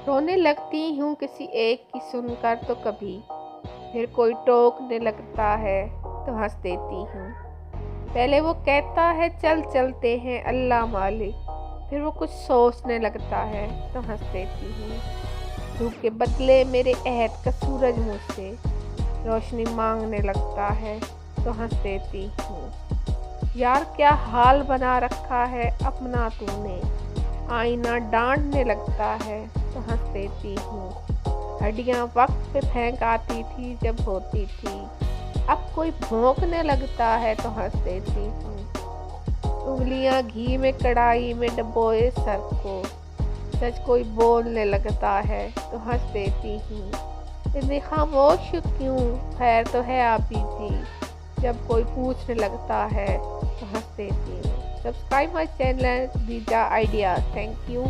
रोने लगती हूँ किसी एक की सुनकर तो कभी, फिर कोई टोकने लगता है तो हंस देती हूँ। पहले वो कहता है चल चलते हैं अल्लाह मालिक, फिर वो कुछ सोचने लगता है तो हंस देती हूँ। धूप के बदले मेरे अहद का सूरज मुझसे रोशनी मांगने लगता है तो हंस देती हूँ। यार क्या हाल बना रखा है अपना तूने, आईना डांटने लगता है तो हंस देती हूँ। हड्डियाँ वक्त पे फेंक आती थी जब होती थी, अब कोई भौंकने लगता है तो हंस देती हूँ। उंगलियाँ घी में कढ़ाई में डुबोए सर को, सच कोई बोलने लगता है तो हंस देती हूँ। इतनी खामोश क्यों, खैर तो है आप ही थी, जब कोई पूछने लगता है तो हंस देती हूँ। सब्सक्राइब माई चैनल दीजा आइडिया। Thank you.